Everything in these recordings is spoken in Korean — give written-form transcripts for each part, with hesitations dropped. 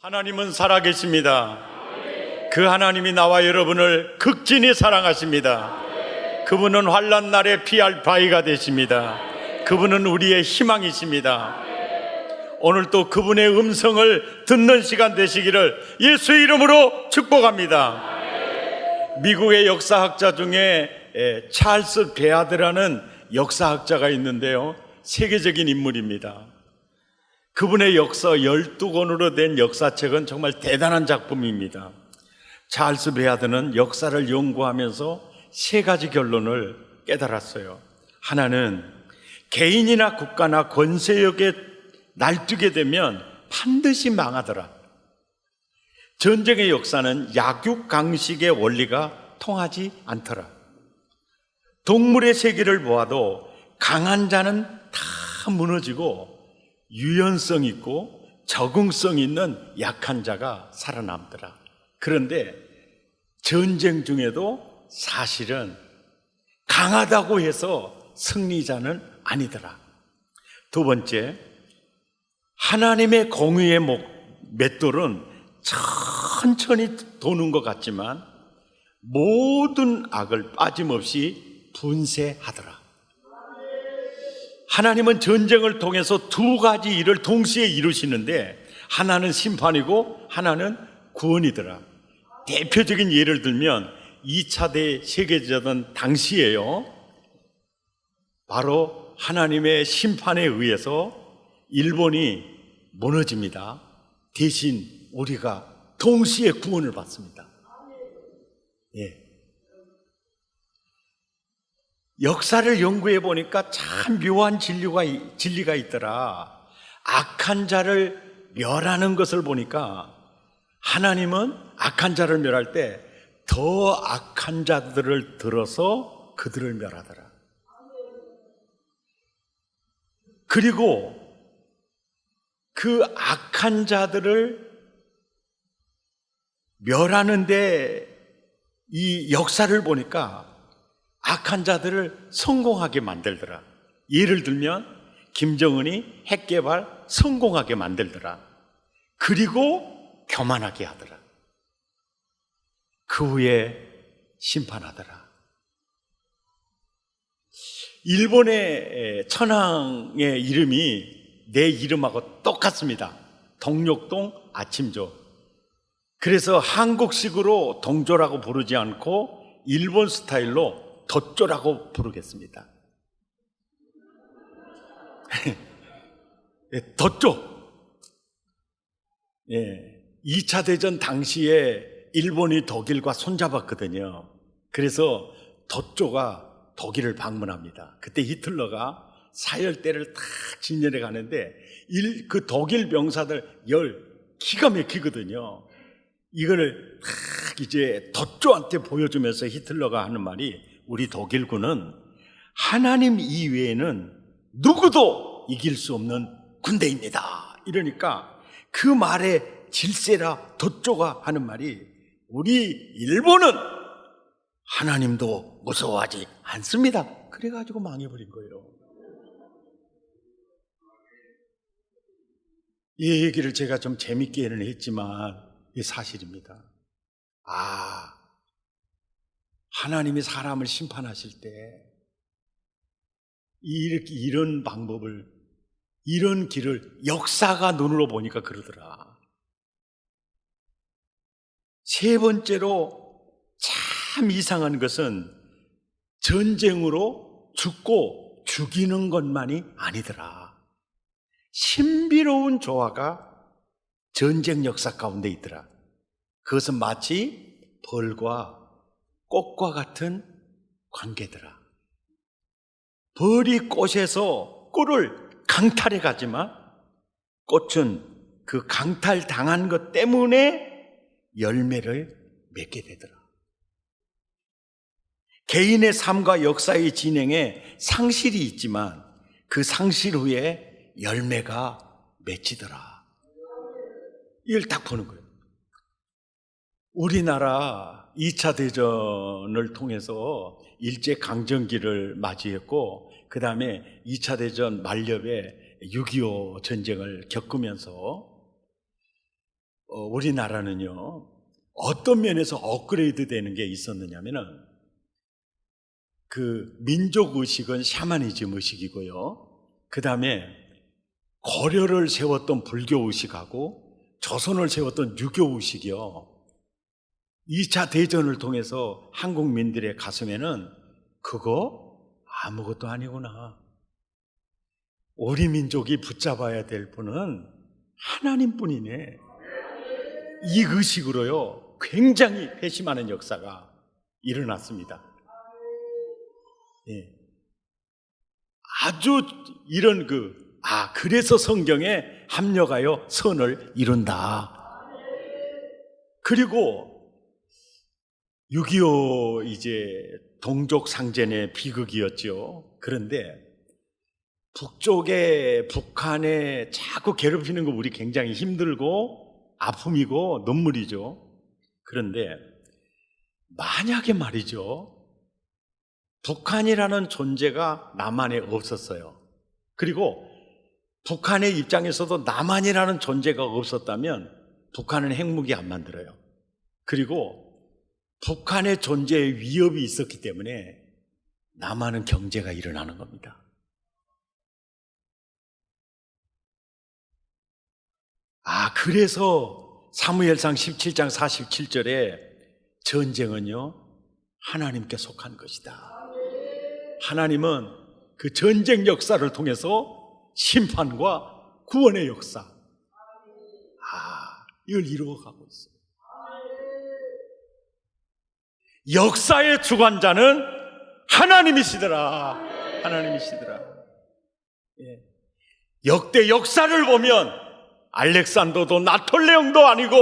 하나님은 살아계십니다. 그 하나님이 나와 여러분을 극진히 사랑하십니다. 그분은 환난 날에 피할 바위가 되십니다. 그분은 우리의 희망이십니다. 오늘 또 그분의 음성을 듣는 시간 되시기를 예수 이름으로 축복합니다. 미국의 역사학자 중에 찰스 베아드라는 역사학자가 있는데요, 세계적인 인물입니다. 그분의 역사 12권으로 된 역사책은 정말 대단한 작품입니다. 찰스 베아드는 역사를 연구하면서 세 가지 결론을 깨달았어요. 하나는 개인이나 국가나 권세력에 날뛰게 되면 반드시 망하더라. 전쟁의 역사는 약육강식의 원리가 통하지 않더라. 동물의 세계를 보아도 강한 자는 다 무너지고 유연성 있고 적응성 있는 약한 자가 살아남더라. 그런데 전쟁 중에도 사실은 강하다고 해서 승리자는 아니더라. 두 번째, 하나님의 공의의 맷돌은 천천히 도는 것 같지만 모든 악을 빠짐없이 분쇄하더라. 하나님은 전쟁을 통해서 두 가지 일을 동시에 이루시는데 하나는 심판이고 하나는 구원이더라. 대표적인 예를 들면 2차 세계대전 당시에요, 바로 하나님의 심판에 의해서 일본이 무너집니다. 대신 우리가 동시에 구원을 받습니다. 예. 역사를 연구해 보니까 참 묘한 진리가 있더라. 악한 자를 멸하는 것을 보니까 하나님은 악한 자를 멸할 때 더 악한 자들을 들어서 그들을 멸하더라. 그리고 그 악한 자들을 멸하는데 이 역사를 보니까 악한 자들을 성공하게 만들더라. 예를 들면 김정은이 핵개발 성공하게 만들더라. 그리고 교만하게 하더라. 그 후에 심판하더라. 일본의 천황의 이름이 내 이름하고 똑같습니다. 동력동 아침조. 그래서 한국식으로 동조라고 부르지 않고 일본 스타일로 덧조라고 부르겠습니다. 덧조. 예, 2차 대전 당시에 일본이 독일과 손잡았거든요. 그래서 덧조가 독일을 방문합니다. 그때 히틀러가 사열대를 다 진열해 가는데 그 독일 병사들 기가 막히거든요. 이걸 딱 이제 덧조한테 보여주면서 히틀러가 하는 말이, 우리 독일군은 하나님 이외에는 누구도 이길 수 없는 군대입니다. 이러니까 그 말에 질세라 덧조가 하는 말이, 우리 일본은 하나님도 무서워하지 않습니다. 그래가지고 망해버린 거예요. 이 얘기를 제가 좀 재밌게는 했지만 이게 사실입니다. 하나님이 사람을 심판하실 때 이런 방법을, 이런 길을 역사가 눈으로 보니까 그러더라. 세 번째로 참 이상한 것은 전쟁으로 죽고 죽이는 것만이 아니더라. 신비로운 조화가 전쟁 역사 가운데 있더라. 그것은 마치 벌과 꽃과 같은 관계더라. 벌이 꽃에서 꿀을 강탈해 가지만 꽃은 그 강탈당한 것 때문에 열매를 맺게 되더라. 개인의 삶과 역사의 진행에 상실이 있지만 그 상실 후에 열매가 맺히더라. 이걸 딱 보는 거예요. 우리나라 2차 대전을 통해서 일제강점기를 맞이했고, 그 다음에 2차 대전 만렵에 6.25 전쟁을 겪으면서 우리나라는요, 어떤 면에서 업그레이드 되는 게 있었느냐면은, 그 민족 의식은 샤머니즘 의식이고요. 그 다음에 고려를 세웠던 불교 의식하고 조선을 세웠던 유교 의식이요. 2차 대전을 통해서 한국민들의 가슴에는 그거 아무것도 아니구나. 우리 민족이 붙잡아야 될 분은 하나님뿐이네. 이 의식으로요, 굉장히 회심하는 역사가 일어났습니다. 예. 아주 이런 그래서 성경에 합력하여 선을 이룬다. 그리고 6.25 이제 동족 상전의 비극이었죠. 그런데 북한에 자꾸 괴롭히는 거 우리 굉장히 힘들고 아픔이고 눈물이죠. 그런데 만약에 말이죠, 북한이라는 존재가 남한에 없었어요. 그리고 북한의 입장에서도 남한이라는 존재가 없었다면 북한은 핵무기 안 만들어요. 그리고 북한의 존재에 위협이 있었기 때문에 남한은 경제가 일어나는 겁니다. 그래서 사무엘상 17장 47절에 전쟁은요, 하나님께 속한 것이다. 하나님은 그 전쟁 역사를 통해서 심판과 구원의 역사, 이걸 이루어가고 있어요. 역사의 주관자는 하나님이시더라. 하나님이시더라. 예. 역대 역사를 보면 알렉산더도 나폴레옹도 아니고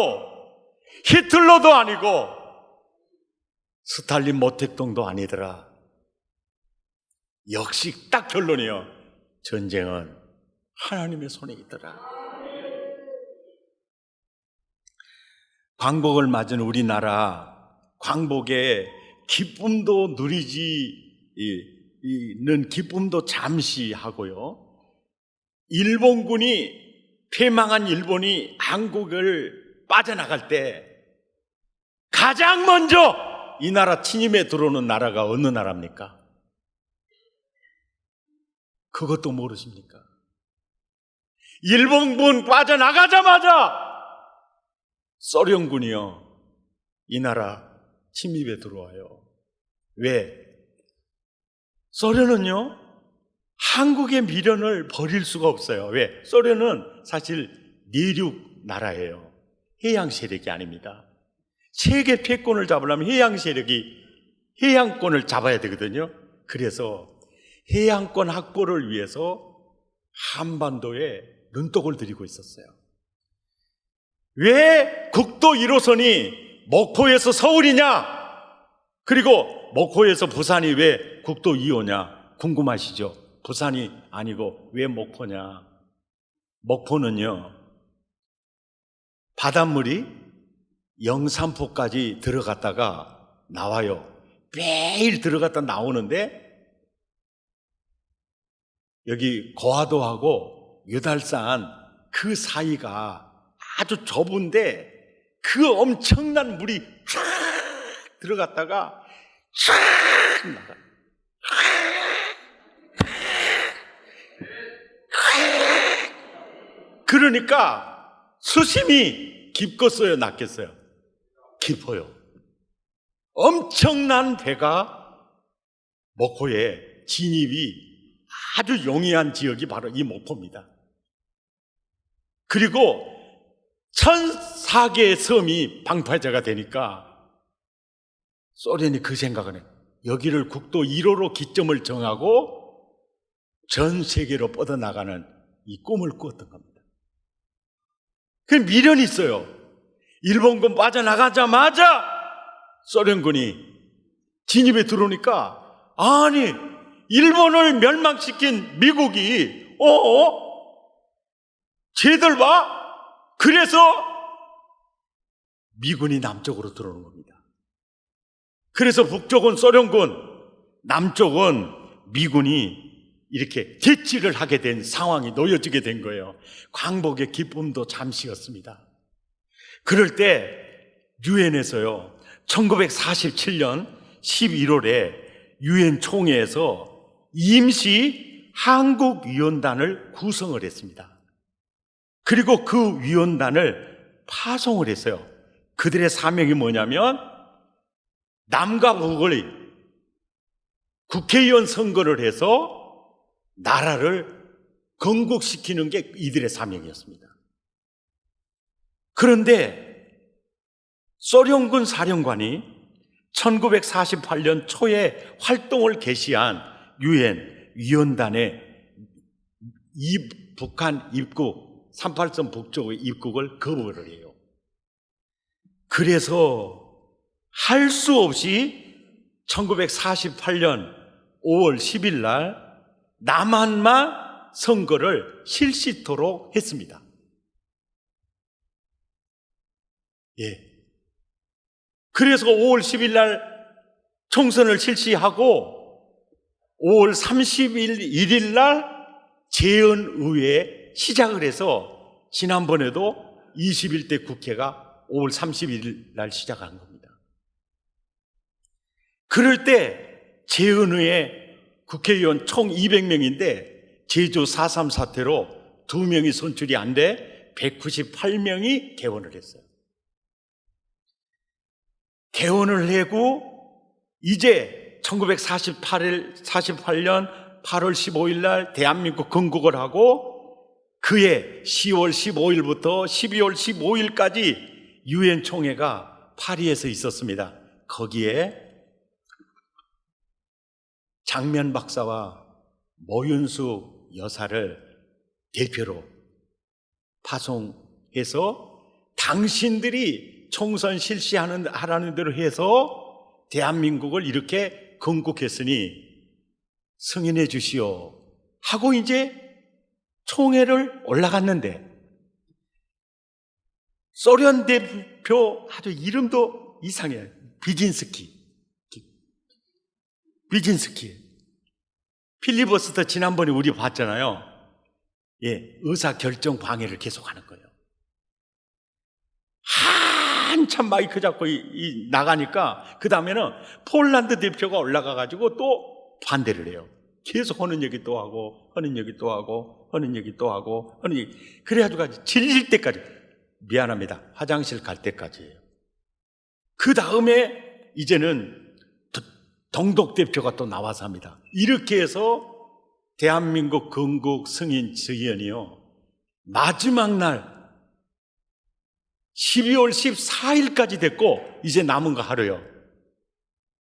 히틀러도 아니고 스탈린 모택동도 아니더라. 역시 딱 결론이요, 전쟁은 하나님의 손에 있더라. 광복을 맞은 우리나라, 광복의 기쁨도 누리지는 기쁨도 잠시 하고요, 일본군이 패망한 일본이 한국을 빠져나갈 때 가장 먼저 이 나라 침입에 들어오는 나라가 어느 나라입니까? 그것도 모르십니까? 일본군 빠져나가자마자 소련군이요, 이 나라 침입에 들어와요. 왜? 소련은요, 한국의 미련을 버릴 수가 없어요. 왜? 소련은 사실 내륙 나라예요. 해양 세력이 아닙니다. 세계 패권을 잡으려면 해양권을 잡아야 되거든요. 그래서 해양권 확보를 위해서 한반도에 눈독을 들이고 있었어요. 왜 국도 1호선이 목포에서 서울이냐? 그리고 목포에서 부산이 왜 국도 2호냐? 궁금하시죠? 부산이 아니고 왜 목포냐? 목포는요, 바닷물이 영산포까지 들어갔다가 나와요. 매일 들어갔다 나오는데 여기 고화도하고 유달산 그 사이가 아주 좁은데 그 엄청난 물이 쫙 들어갔다가 쫙 나가요. 그러니까 수심이 깊겠어요, 낮겠어요? 깊어요. 엄청난 배가 목포에 진입이 아주 용이한 지역이 바로 이 목포입니다. 그리고 1004개의 섬이 방파제가 되니까 소련이 그 생각을 해요. 여기를 국도 1호로 기점을 정하고 전 세계로 뻗어나가는 이 꿈을 꾸었던 겁니다. 그 미련이 있어요. 일본군 빠져나가자마자 소련군이 진입에 들어오니까, 아니, 일본을 멸망시킨 미국이 쟤들 봐? 그래서 미군이 남쪽으로 들어오는 겁니다. 그래서 북쪽은 소련군, 남쪽은 미군이 이렇게 대치를 하게 된 상황이 놓여지게 된 거예요. 광복의 기쁨도 잠시였습니다. 그럴 때 유엔에서요, 1947년 11월에 유엔 총회에서 임시 한국위원단을 구성을 했습니다. 그리고 그 위원단을 파송을 했어요. 그들의 사명이 뭐냐면 남과 북의 국회의원 선거를 해서 나라를 건국시키는 게 이들의 사명이었습니다. 그런데 소련군 사령관이 1948년 초에 활동을 개시한 유엔 위원단의 북한 입국, 38선 북쪽의 입국을 거부를 해요. 그래서 할 수 없이 1948년 5월 10일 날 남한만 선거를 실시토록 했습니다. 예. 그래서 5월 10일 날 총선을 실시하고 5월 31일 날 재헌의회 시작을 해서 지난번에도 21대 국회가 5월 31일 날 시작한 겁니다. 그럴 때 재헌의회 국회의원 총 200명인데 제주 4.3 사태로 2명이 선출이 안 돼 198명이 개원을 했어요. 개원을 하고 이제 1948년 8월 15일 날 대한민국 건국을 하고 그해 10월 15일부터 12월 15일까지 유엔 총회가 파리에서 있었습니다. 거기에 장면 박사와 모윤수 여사를 대표로 파송해서 당신들이 총선 하라는 대로 해서 대한민국을 이렇게 건국했으니 승인해 주시오 하고 이제 총회를 올라갔는데 소련 대표 아주 이름도 이상해요. 비진스키. 필리버스터 지난번에 우리 봤잖아요. 예, 의사 결정 방해를 계속하는 거예요. 한참 마이크 잡고 나가니까 그 다음에는 폴란드 대표가 올라가가지고 또 반대를 해요. 계속 하는 얘기 또 하고 하는 얘기 또 하고 하는 얘기 또 하고 하는 얘기. 그래가지고 질릴 때까지 미안합니다. 화장실 갈 때까지예요. 그 다음에 이제는 동독 대표가 또 나와서 합니다. 이렇게 해서 대한민국 건국 승인 지연이요 마지막 날 12월 14일까지 됐고 이제 남은 거 하루요.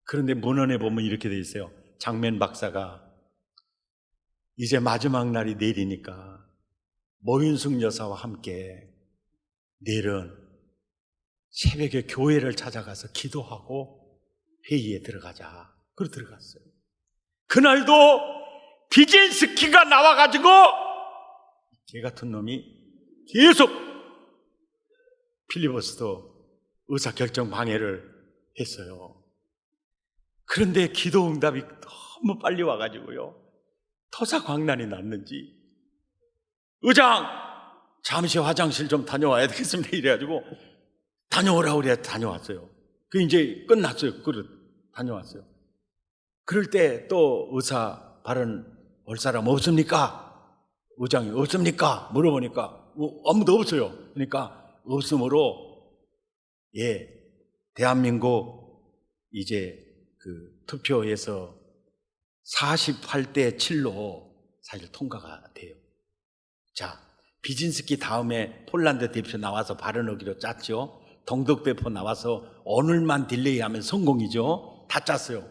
그런데 문헌에 보면 이렇게 돼 있어요. 장면 박사가 이제 마지막 날이 내일이니까 모윤숙 여사와 함께 내일은 새벽에 교회를 찾아가서 기도하고 회의에 들어가자. 그러 들어갔어요. 그날도 비젠스키가 나와가지고 개 같은 놈이 계속 필리버스터 의사결정 방해를 했어요. 그런데 기도 응답이 너무 빨리 와가지고요. 토사광난이 났는지 의장 잠시 화장실 좀 다녀와야 되겠습니다. 이래가지고 다녀오라고 그래 다녀왔어요. 그 이제 끝났어요. 다녀왔어요. 그럴 때 또 의사 발언 올 사람 없습니까? 의장이 없습니까? 물어보니까 아무도 없어요. 그러니까 없으므로 예 대한민국 이제 그 투표에서 48대 7로 사실 통과가 돼요. 자, 비진스키 다음에 폴란드 대표 나와서 발언하기로 짰죠. 동독 대표 나와서 오늘만 딜레이하면 성공이죠. 다 짰어요.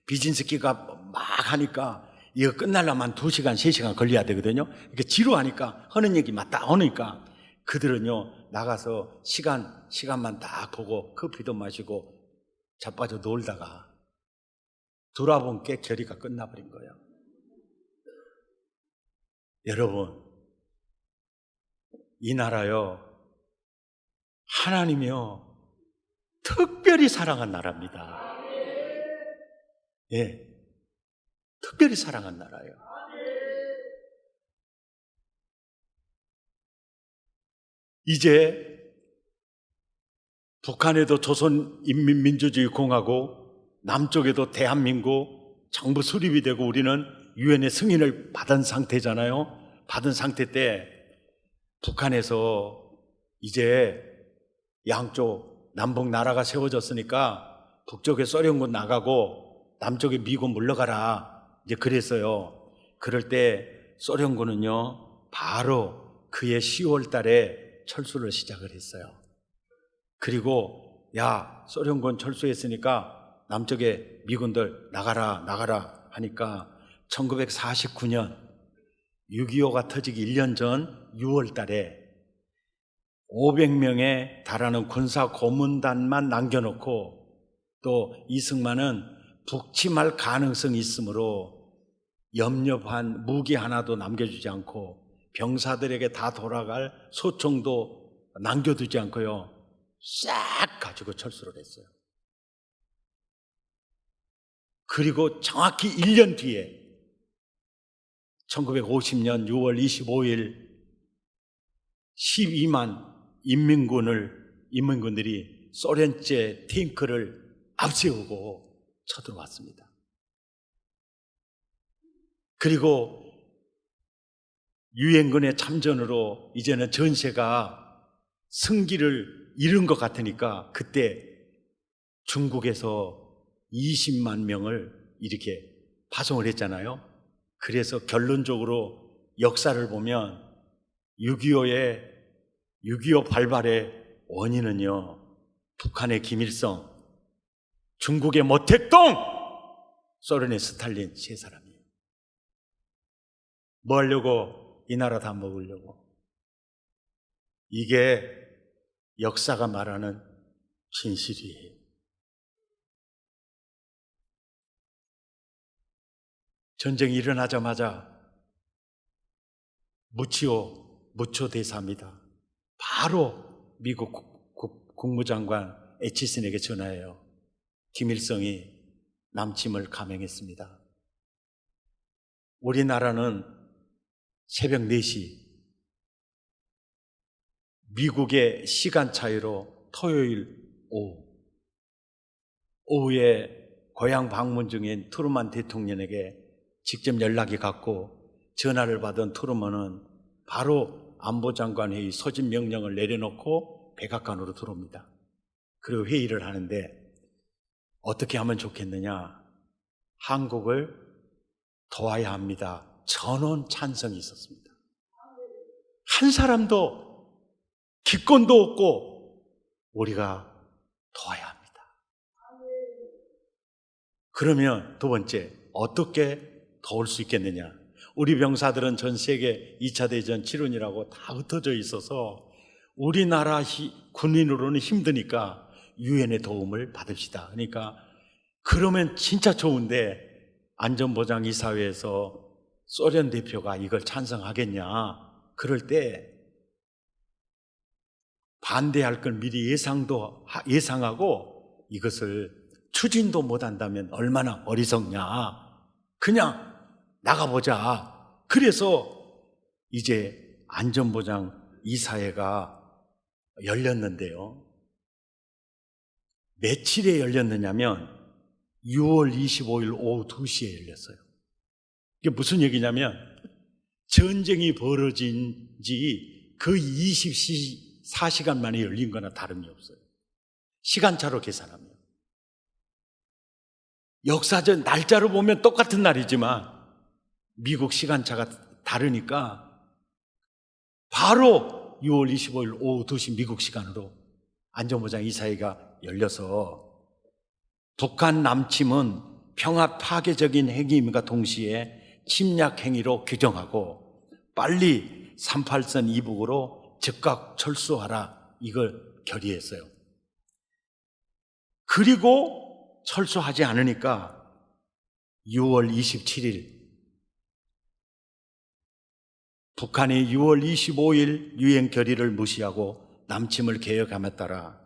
비진스키가 막 하니까 이거 끝나려면 2시간, 3시간 걸려야 되거든요. 그러니까 지루하니까 하는 얘기 맞다 하니까 그들은요 나가서 시간만 딱 보고 커피도 마시고 자빠져 놀다가 돌아본 게 결의가 끝나버린 거예요. 여러분, 이 나라요 하나님이요 특별히 사랑한 나라입니다. 예, 특별히 사랑한 나라예요. 이제 북한에도 조선인민민주주의공화국, 남쪽에도 대한민국 정부 수립이 되고 우리는 유엔의 승인을 받은 상태잖아요. 받은 상태 때 북한에서 이제 양쪽 남북 나라가 세워졌으니까 북쪽에 소련군 나가고 남쪽에 미군 물러가라, 이제 그랬어요. 그럴 때 소련군은요 바로 그해 10월 달에 철수를 시작을 했어요. 그리고 야, 소련군 철수했으니까 남쪽에 미군들 나가라 하니까 1949년 6.25가 터지기 1년 전 6월 달에 500명에 달하는 군사 고문단만 남겨놓고, 또 이승만은 북침할 가능성이 있으므로 염려한 무기 하나도 남겨주지 않고 병사들에게 다 돌아갈 소총도 남겨두지 않고요 싹 가지고 철수를 했어요. 그리고 정확히 1년 뒤에 1950년 6월 25일 12만 인민군들이 소련제 탱크를 앞세우고 쳐들어왔습니다. 그리고 유엔군의 참전으로 이제는 전세가 승기를 잃은 것 같으니까 그때 중국에서 20만 명을 이렇게 파송을 했잖아요. 그래서 결론적으로 역사를 보면 6.25 발발의 원인은요 북한의 김일성, 중국의 모택동, 소련의 스탈린 세 사람이에요. 뭐 하려고? 이 나라 다 먹으려고. 이게 역사가 말하는 진실이에요. 전쟁이 일어나자마자 무초 대사입니다. 바로 미국 국무장관 애치슨에게 전화해요. 김일성이 남침을 감행했습니다. 우리나라는 새벽 4시, 미국의 시간 차이로 토요일 오후에 고향 방문 중인 트루먼 대통령에게 직접 연락이 갔고, 전화를 받은 트루먼은 바로 안보장관 회의 소집 명령을 내려놓고 백악관으로 들어옵니다. 그리고 회의를 하는데 어떻게 하면 좋겠느냐? 한국을 도와야 합니다. 전원 찬성이 있었습니다. 한 사람도 기권도 없고 우리가 도와야 합니다. 그러면 두 번째, 어떻게 도울 수 있겠느냐? 우리 병사들은 전 세계 2차 대전 치료이라고 다 흩어져 있어서 우리나라 군인으로는 힘드니까 유엔의 도움을 받읍시다. 그러니까 그러면 진짜 좋은데 안전보장이사회에서 소련 대표가 이걸 찬성하겠냐? 그럴 때 반대할 걸 미리 예상하고 이것을 추진도 못한다면 얼마나 어리석냐? 그냥 나가보자. 그래서 이제 안전보장이사회가 열렸는데요. 며칠에 열렸느냐면 6월 25일 오후 2시에 열렸어요. 이게 무슨 얘기냐면 전쟁이 벌어진 지 그 24시간 만에 열린 거나 다름이 없어요. 시간차로 계산하면. 역사적 날짜로 보면 똑같은 날이지만 미국 시간차가 다르니까 바로 6월 25일 오후 2시 미국 시간으로 안전보장이사회가 열려서 북한 남침은 평화 파괴적인 행위임과 동시에 침략 행위로 규정하고 빨리 38선 이북으로 즉각 철수하라, 이걸 결의했어요. 그리고 철수하지 않으니까 6월 27일 북한이 6월 25일 유엔 결의를 무시하고 남침을 개혁함에 따라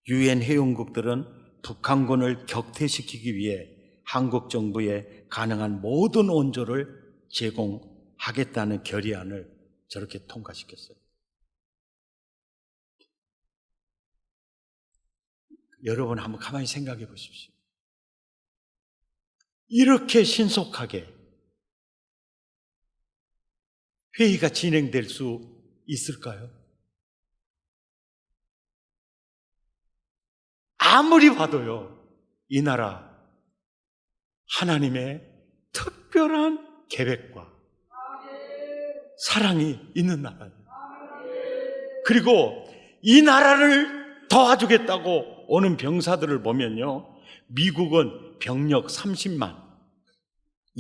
유엔 회원국들은 북한군을 격퇴시키기 위해 한국 정부에 가능한 모든 원조를 제공하겠다는 결의안을 저렇게 통과시켰어요. 여러분 한번 가만히 생각해 보십시오. 이렇게 신속하게 회의가 진행될 수 있을까요? 아무리 봐도요, 이 나라 하나님의 특별한 계획과 사랑이 있는 나라예요. 그리고 이 나라를 도와주겠다고 오는 병사들을 보면요, 미국은 병력 30만,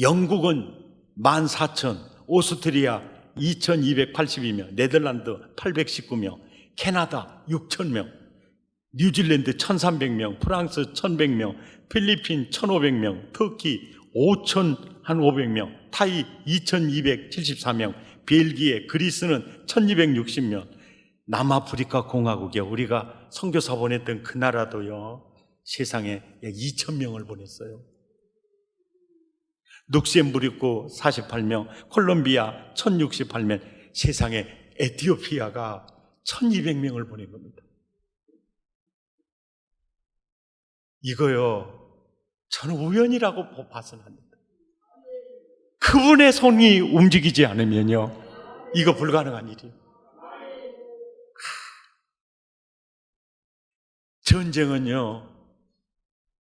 영국은 14,000, 오스트리아 2,282명, 네덜란드 819명, 캐나다 6,000명, 뉴질랜드 1,300명, 프랑스 1,100명, 필리핀 1,500명, 터키 5,500명, 타이 2,274명, 벨기에, 그리스는 1,260명, 남아프리카 공화국이요, 우리가 선교사 보냈던 그 나라도요, 세상에 2,000명을 보냈어요. 룩셈부르크 48명, 콜롬비아 1,068명, 세상에 에티오피아가 1,200명을 보낸 겁니다. 이거요, 저는 우연이라고 봐서는 안 됩니다. 그분의 손이 움직이지 않으면요, 이거 불가능한 일이에요. 전쟁은요,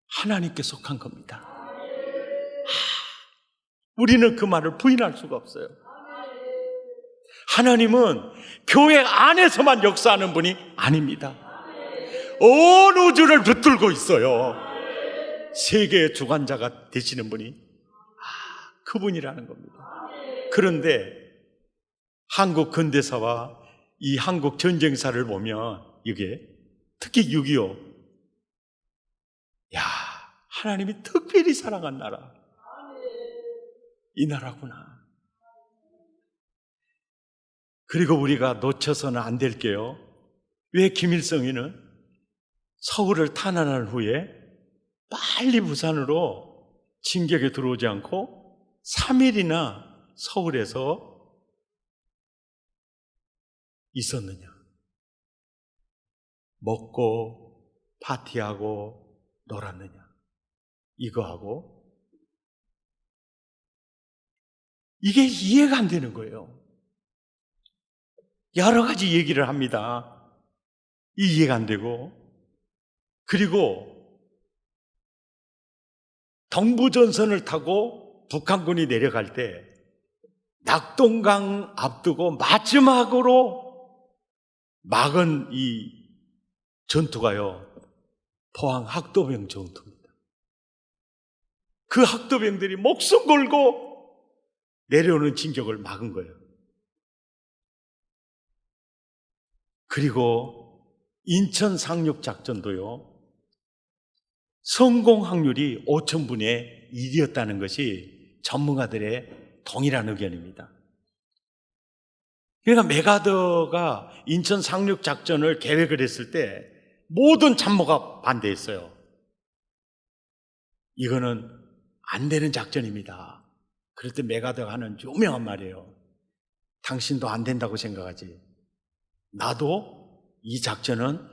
하나님께 속한 겁니다. 우리는 그 말을 부인할 수가 없어요. 하나님은 교회 안에서만 역사하는 분이 아닙니다. 온 우주를 붙들고 있어요. 세계의 주관자가 되시는 분이 그분이라는 겁니다. 그런데 한국 근대사와 이 한국 전쟁사를 보면 이게 특히 6.25, 야, 하나님이 특별히 사랑한 나라, 이 나라구나. 그리고 우리가 놓쳐서는 안 될 게요, 왜 김일성이는 서울을 탄환한 후에 빨리 부산으로 진격에 들어오지 않고 3일이나 서울에서 있었느냐? 먹고 파티하고 놀았느냐? 이거하고 이게 이해가 안 되는 거예요. 여러 가지 얘기를 합니다. 이해가 안 되고, 그리고 동부전선을 타고 북한군이 내려갈 때 낙동강 앞두고 마지막으로 막은 이 전투가요, 포항 학도병 전투입니다. 그 학도병들이 목숨 걸고 내려오는 진격을 막은 거예요. 그리고 인천 상륙 작전도요, 성공 확률이 5,000분의 1이었다는 것이 전문가들의 동일한 의견입니다. 그러니까 메가더가 인천 상륙 작전을 계획을 했을 때 모든 참모가 반대했어요. 이거는 안 되는 작전입니다. 그럴 때 메가더가 하는 유명한 말이에요. 당신도 안 된다고 생각하지? 나도 이 작전은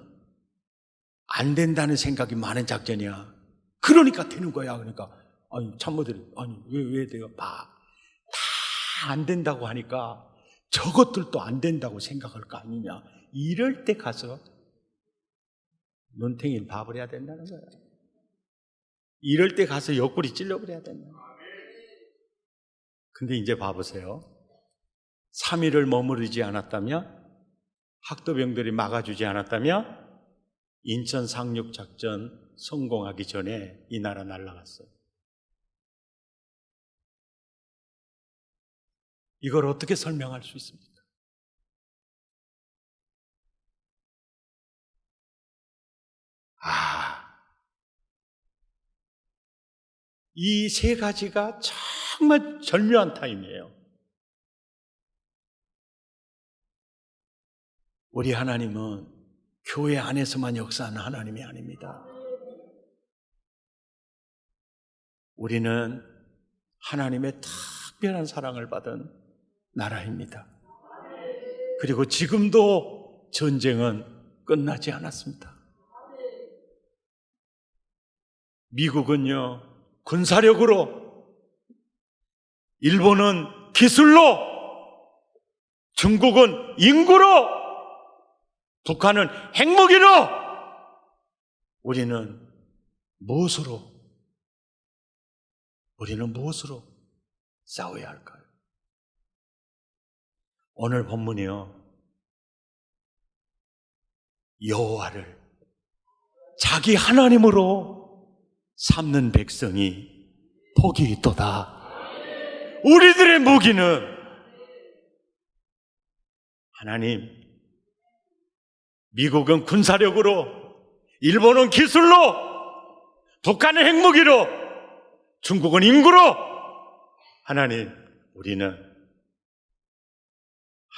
안 된다는 생각이 많은 작전이야. 그러니까 되는 거야. 그러니까 아니 참모들이 아니 왜 내가 다 안 된다고 하니까 저것들도 안 된다고 생각할 거 아니냐. 이럴 때 가서 눈탱이를 봐버려야 된다는 거야. 이럴 때 가서 옆구리 찔러버려야 된다. 근데 이제 봐보세요. 3일을 머무르지 않았다면, 학도병들이 막아주지 않았다면 인천 상륙 작전 성공하기 전에 이 나라 날아갔어요. 이걸 어떻게 설명할 수 있습니까? 이 세 가지가 정말 절묘한 타임이에요. 우리 하나님은 교회 안에서만 역사하는 하나님이 아닙니다. 우리는 하나님의 특별한 사랑을 받은 나라입니다. 그리고 지금도 전쟁은 끝나지 않았습니다. 미국은요, 군사력으로, 일본은 기술로, 중국은 인구로, 북한은 핵무기로, 우리는 무엇으로 싸워야 할까요? 오늘 본문이요, 여호와를 자기 하나님으로 삼는 백성이 복이 있도다. 우리들의 무기는 하나님, 미국은 군사력으로, 일본은 기술로, 북한은 핵무기로, 중국은 인구로. 하나님, 우리는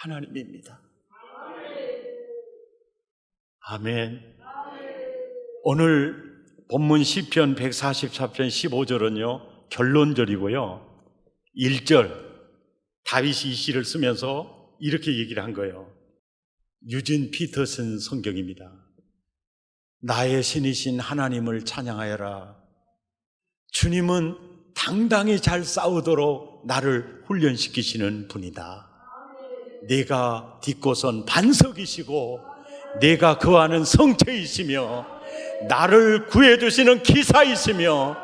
하나님입니다. 아멘. 오늘 본문 시편 144편 15절은요 결론절이고요, 1절 다윗이 이 시를 쓰면서 이렇게 얘기를 한 거예요. 유진 피터슨 성경입니다. 나의 신이신 하나님을 찬양하여라. 주님은 당당히 잘 싸우도록 나를 훈련시키시는 분이다. 내가 딛고선 반석이시고 내가 거하는 성체이시며 나를 구해주시는 기사이시며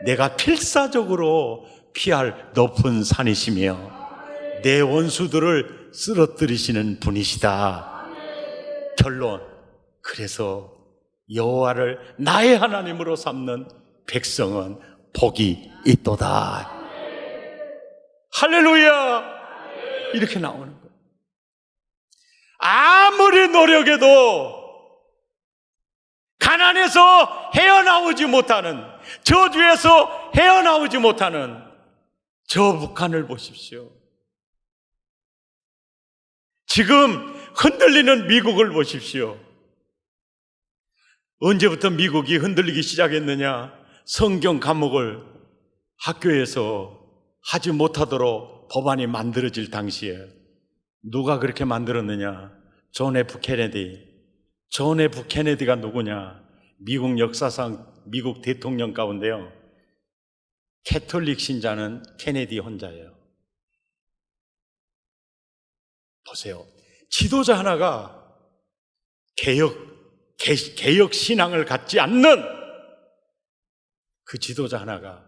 내가 필사적으로 피할 높은 산이시며 내 원수들을 쓰러뜨리시는 분이시다. 결론, 그래서 여호와를 나의 하나님으로 삼는 백성은 복이 있도다. 할렐루야! 이렇게 나오는 거예요. 아무리 노력해도 가난에서 헤어나오지 못하는, 저주에서 헤어나오지 못하는 저 북한을 보십시오. 지금 흔들리는 미국을 보십시오. 언제부터 미국이 흔들리기 시작했느냐? 성경 과목을 학교에서 하지 못하도록 법안이 만들어질 당시에 누가 그렇게 만들었느냐? 존 F 케네디. 존 F 케네디가 누구냐? 미국 역사상 미국 대통령 가운데요, 캐톨릭 신자는 케네디 혼자예요. 보세요. 지도자 하나가 개혁 신앙을 갖지 않는 그 지도자 하나가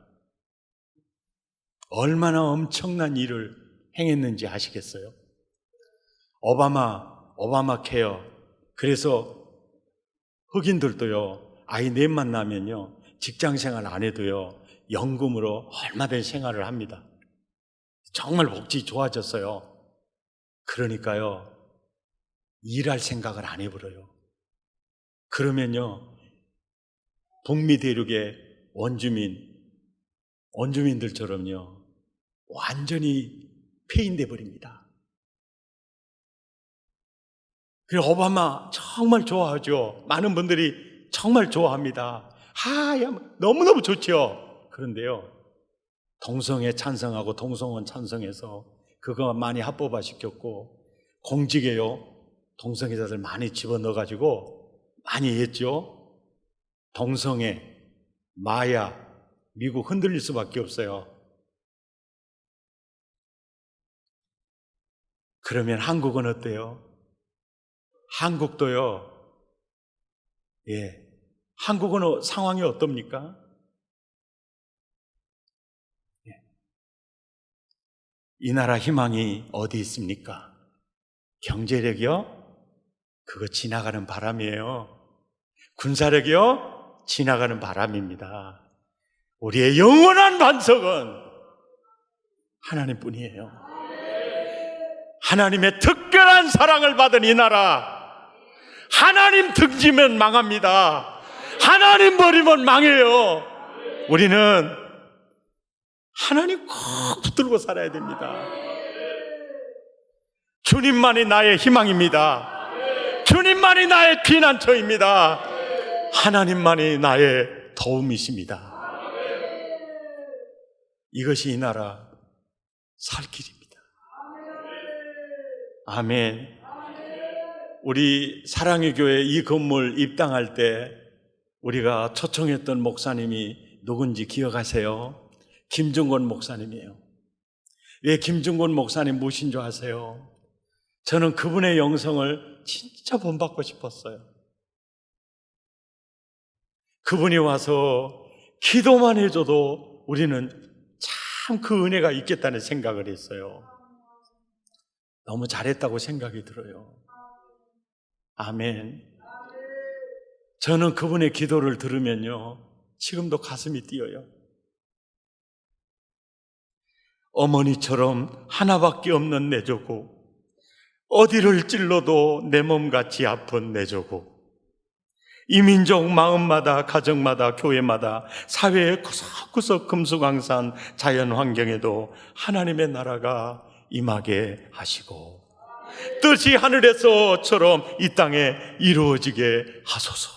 얼마나 엄청난 일을 행했는지 아시겠어요? 오바마 케어. 그래서 흑인들도요, 아이 넷만 나면요, 직장 생활 안 해도요, 연금으로 얼마든 생활을 합니다. 정말 복지 좋아졌어요. 그러니까요, 일할 생각을 안 해버려요. 그러면요, 북미 대륙의 원주민들처럼요, 완전히 폐인돼 버립니다. 그래서 오바마 정말 좋아하죠. 많은 분들이 정말 좋아합니다. 너무너무 좋죠. 그런데요, 동성애 찬성하고 동성혼 찬성해서 그거 많이 합법화 시켰고, 공직에요, 동성애자들 많이 집어넣어가지고 많이 했죠. 동성애, 마약, 미국 흔들릴 수밖에 없어요. 그러면 한국은 어때요? 한국도요, 한국은 상황이 어떻습니까? 이 나라 희망이 어디 있습니까? 경제력이요? 그거 지나가는 바람이에요. 군사력이요? 지나가는 바람입니다. 우리의 영원한 반석은 하나님뿐이에요. 하나님의 특별한 사랑을 받은 이 나라, 하나님 등지면 망합니다. 하나님 버리면 망해요. 우리는 하나님 꼭 붙들고 살아야 됩니다. 주님만이 나의 희망입니다. 주님만이 나의 피난처입니다. 하나님만이 나의 도움이십니다. 이것이 이 나라 살 길입니다. 아멘. 우리 사랑의 교회 이 건물 입당할 때 우리가 초청했던 목사님이 누군지 기억하세요? 김중곤 목사님이에요. 왜 김중곤 목사님 모신 줄 아세요? 저는 그분의 영성을 진짜 본받고 싶었어요. 그분이 와서 기도만 해줘도 우리는 참 그 은혜가 있겠다는 생각을 했어요. 너무 잘했다고 생각이 들어요. 아멘. 저는 그분의 기도를 들으면요, 지금도 가슴이 뛰어요. 어머니처럼 하나밖에 없는 내 조국, 어디를 찔러도 내 몸같이 아픈 내 조국, 이 민족 마음마다, 가정마다, 교회마다, 사회의 구석구석 금수강산 자연 환경에도 하나님의 나라가 임하게 하시고 뜻이 하늘에서처럼 이 땅에 이루어지게 하소서.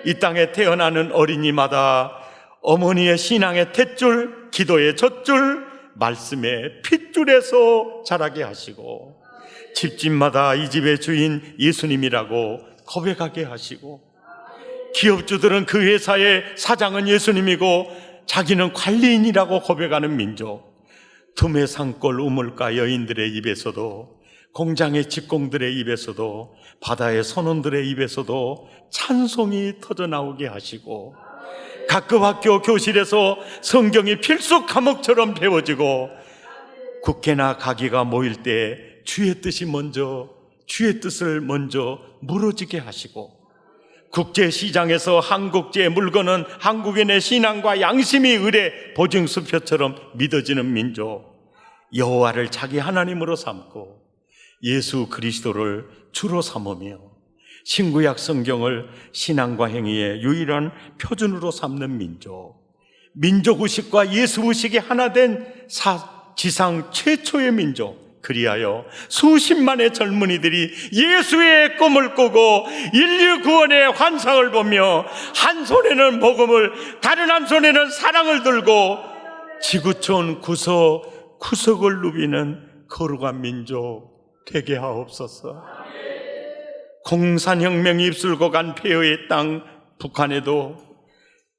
이 땅에 태어나는 어린이마다 어머니의 신앙의 탯줄, 기도의 젖줄, 말씀의 핏줄에서 자라게 하시고 집집마다 이 집의 주인 예수님이라고 고백하게 하시고 기업주들은 그 회사의 사장은 예수님이고 자기는 관리인이라고 고백하는 민족, 틈의 산골 우물가 여인들의 입에서도, 공장의 직공들의 입에서도, 바다의 선원들의 입에서도 찬송이 터져나오게 하시고 각급 학교 교실에서 성경이 필수 과목처럼 배워지고 국회나 가게가 모일 때 주의 뜻을 먼저 무너지게 하시고 국제시장에서 한국제의 물건은 한국인의 신앙과 양심이 의뢰 보증수표처럼 믿어지는 민족, 여호와를 자기 하나님으로 삼고 예수 그리스도를 주로 삼으며 신구약 성경을 신앙과 행위의 유일한 표준으로 삼는 민족의식과 예수의식이 하나 된 지상 최초의 민족, 그리하여 수십만의 젊은이들이 예수의 꿈을 꾸고 인류 구원의 환상을 보며 한 손에는 복음을, 다른 한 손에는 사랑을 들고 지구촌 구석구석을 누비는 거룩한 민족 되게 하옵소서. 공산혁명이 입술고 간 폐허의 땅 북한에도,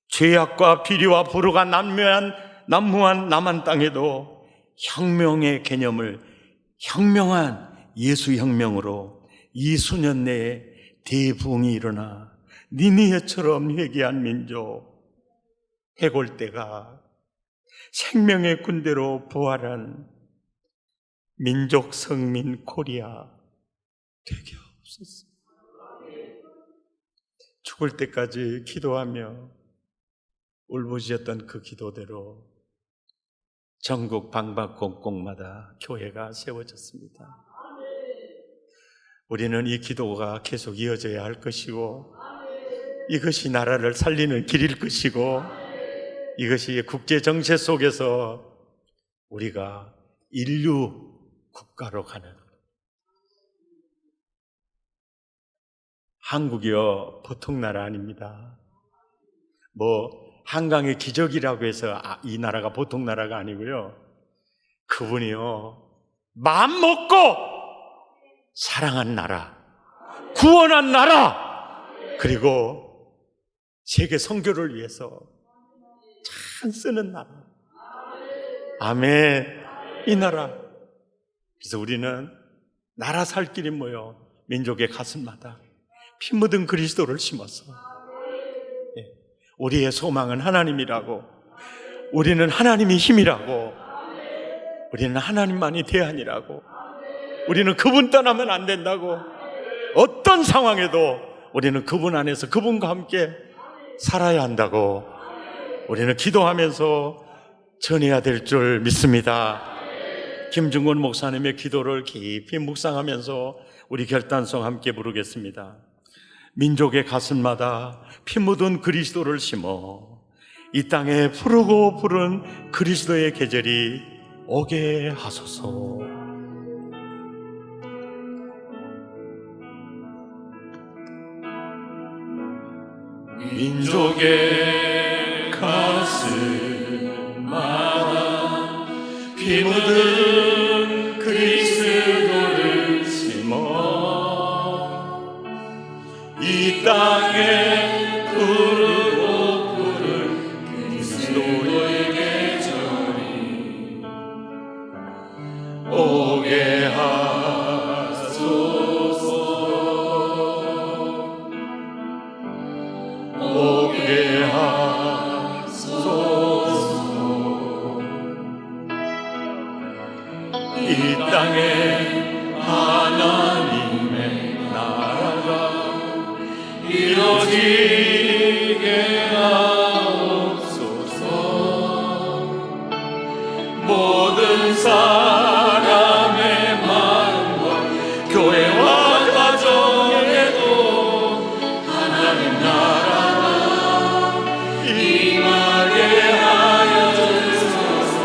죄악과 비리와 불화가 난무한 남한 땅에도 혁명의 개념을 현명한 예수혁명으로 이 수년 내에 대부흥이 일어나 니느웨처럼 회개한 민족, 해골대가 생명의 군대로 부활한 민족 성민 코리아 되게 없었어. 죽을 때까지 기도하며 울부짖었던 그 기도대로 전국 방방곡곡마다 교회가 세워졌습니다. 우리는 이 기도가 계속 이어져야 할 것이고, 이것이 나라를 살리는 길일 것이고, 이것이 국제 정세 속에서 우리가 인류 국가로 가는, 한국이요 보통 나라 아닙니다. 한강의 기적이라고 해서 이 나라가 보통 나라가 아니고요, 그분이요 마음 먹고 사랑한 나라, 구원한 나라, 그리고 세계 선교를 위해서 참 쓰는 나라. 아멘. 이 나라. 그래서 우리는 나라 살 길이 뭐요, 민족의 가슴마다 피 묻은 그리스도를 심어서, 우리의 소망은 하나님이라고, 우리는 하나님이 힘이라고, 우리는 하나님만이 대안이라고, 우리는 그분 떠나면 안 된다고, 어떤 상황에도 우리는 그분 안에서 그분과 함께 살아야 한다고 우리는 기도하면서 전해야 될 줄 믿습니다. 김중곤 목사님의 기도를 깊이 묵상하면서 우리 결단성 함께 부르겠습니다. 민족의 가슴마다 피 묻은 그리스도를 심어 이 땅에 푸르고 푸른 그리스도의 계절이 오게 하소서. 민족의 가슴마다 피 묻은 그리스도를 심어 이 땅에 오게 하소서. 오게 하소서. 이 땅에 하나님의 나라가 이루어지게 하옵소서. 모든 사람의 마음과 교회와 가정에도 하나님 나라가 임하게 하여 주소서.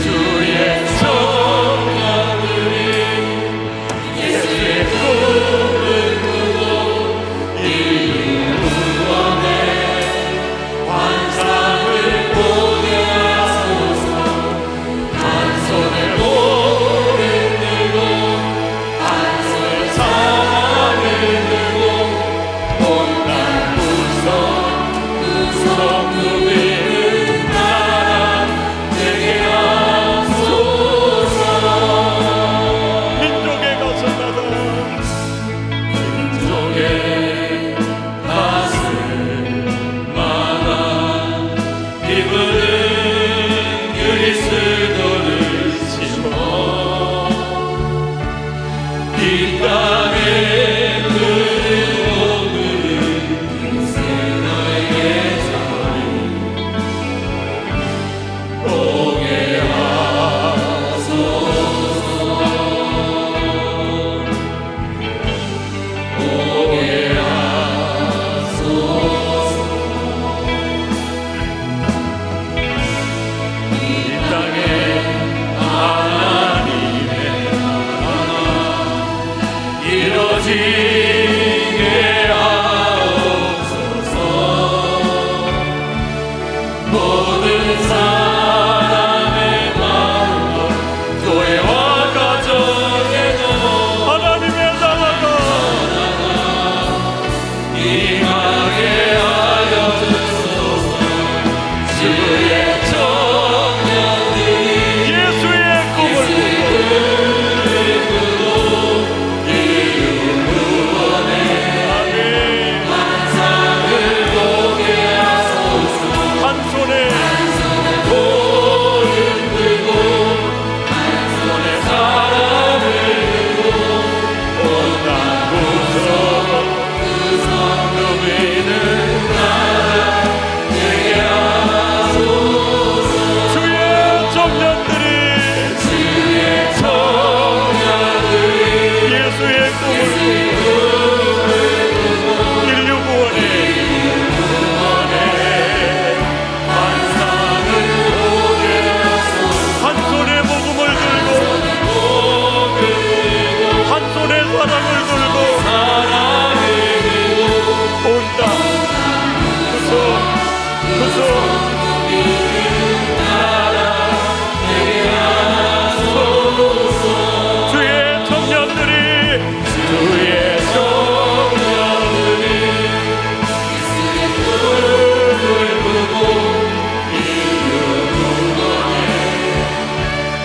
주의 성령들이 예수의 꿈을 꾸고 이룬 구원의 환상을 보게 하소서. 한 손에 돌을 들고 한 손에 사랑을 들고 온갖 구성 누비는 나라 되게 하소서. 민족에 가서마다 민족에 가슴마다 기분은 그리스도를 심어 이 땅에 흐르는 너에게 저리 오게 하소서. 오게 하소서. 이 땅에 하나님의 나라 이루어지게 하옵소서. 모든 사람의 마음과 교회와 가정에도 하나님의 나라가 임하게 하여 주소서. 주의 청년들이 예수의 꿈을 꾸고 이룬 구원의 환상을 보게 하소서. 한 손에 돌을 들고 한 손에 사람을 들고 온갖 구성 누비는 나라 되게 하소서. 주의 청년들이 예수의 꿈을 꾸고 인류 구원의 환상을 보게 하소서. 한 손에 복음을 들고 한 손에 사랑을 들고 온 땅 구속 주의 청년들이 꿈을 꾸고 이룬 구원의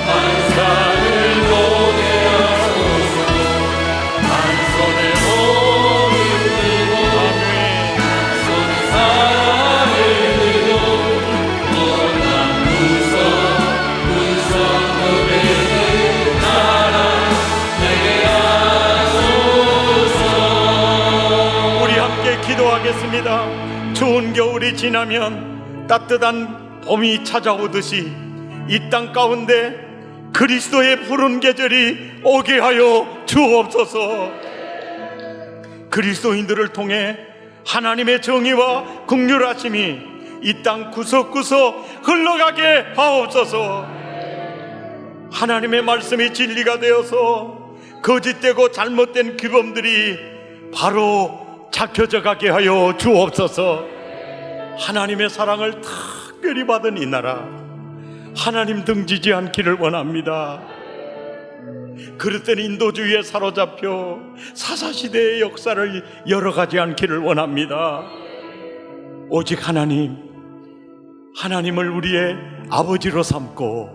환상을 보게 하소서. 한 손에 복을 들고 한 손에 사랑을 들고 온갖 구성 누비는 나라 되게 하소서. 우리 함께 기도하겠습니다. 추운 겨울이 지나면 따뜻한 봄이 찾아오듯이 이 땅 가운데 그리스도의 푸른 계절이 오게 하여 주옵소서. 그리스도인들을 통해 하나님의 정의와 긍휼하심이 이 땅 구석구석 흘러가게 하옵소서. 하나님의 말씀이 진리가 되어서 거짓되고 잘못된 규범들이 바로 잡혀져 가게 하여 주옵소서. 하나님의 사랑을 특별히 받은 이 나라 하나님 등지지 않기를 원합니다. 그릇된 인도주의에 사로잡혀 사사시대의 역사를 열어가지 않기를 원합니다. 오직 하나님을 우리의 아버지로 삼고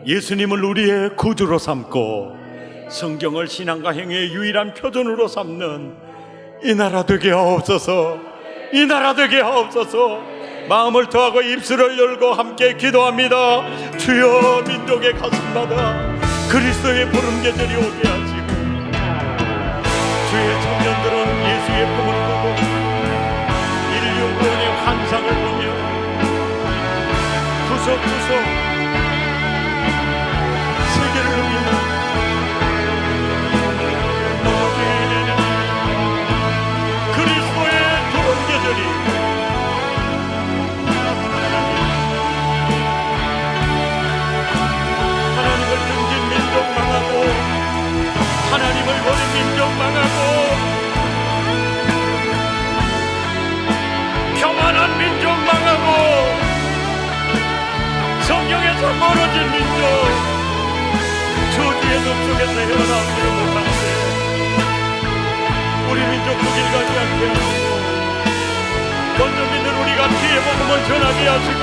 예수님을 우리의 구주로 삼고 성경을 신앙과 행위의 유일한 표준으로 삼는 이 나라 되게 하옵소서. 이 나라 되게 하옵소서. 마음을 더하고 입술을 열고 함께 기도합니다. 주여, 민족의 가슴마다 그리스도의 보름 계절이 오게 하시고 주의 청년들은 예수의 품을 보고 인류 구원의 환상을 보며 구석구석 세계를 누비는 그리스도의 보름 계절이 하나님을 등진 민족 망하고 하나님을 버린 민족 망하고 교만한 민족 망하고 성경에서 멀어진 민족 저주의 늪속에서 헤어나오지를 못하는데 우리 민족 그 길 가지 않게 하시고 먼저 믿는 우리가 뒤에 복음을 전하게 하시고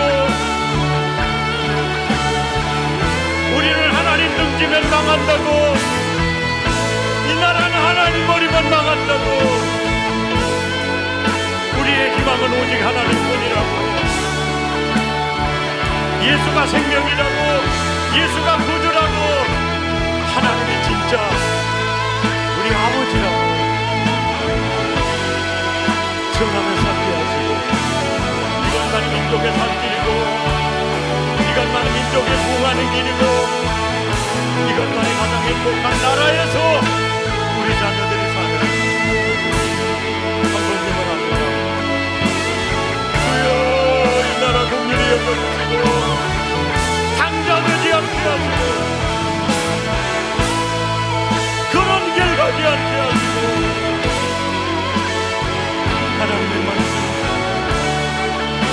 우리는 하나님 등지면 망한다고 이 나라는 하나님 버리면 망한다고 우리의 희망은 오직 하나님뿐이라고 예수가 생명이라고 예수가 구주라고 하나님이 진짜 우리 아버지라고 전하며 살게 하시고 이것만 민족의 산길이고 이것만 민족의 부흥하는 길이고 이것만이 가장 행복한 나라에서 우리 자녀들이 사는 성도님을 합니다. 주여 이 나라 국민이 여겨주시고 상자되지 않게 하시고 그런 길 가지 않게 하시고 하나님의 말씀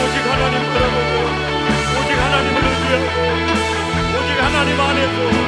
오직 하나님 바라보고 오직 하나님을 의지하고 오직 하나님 안에서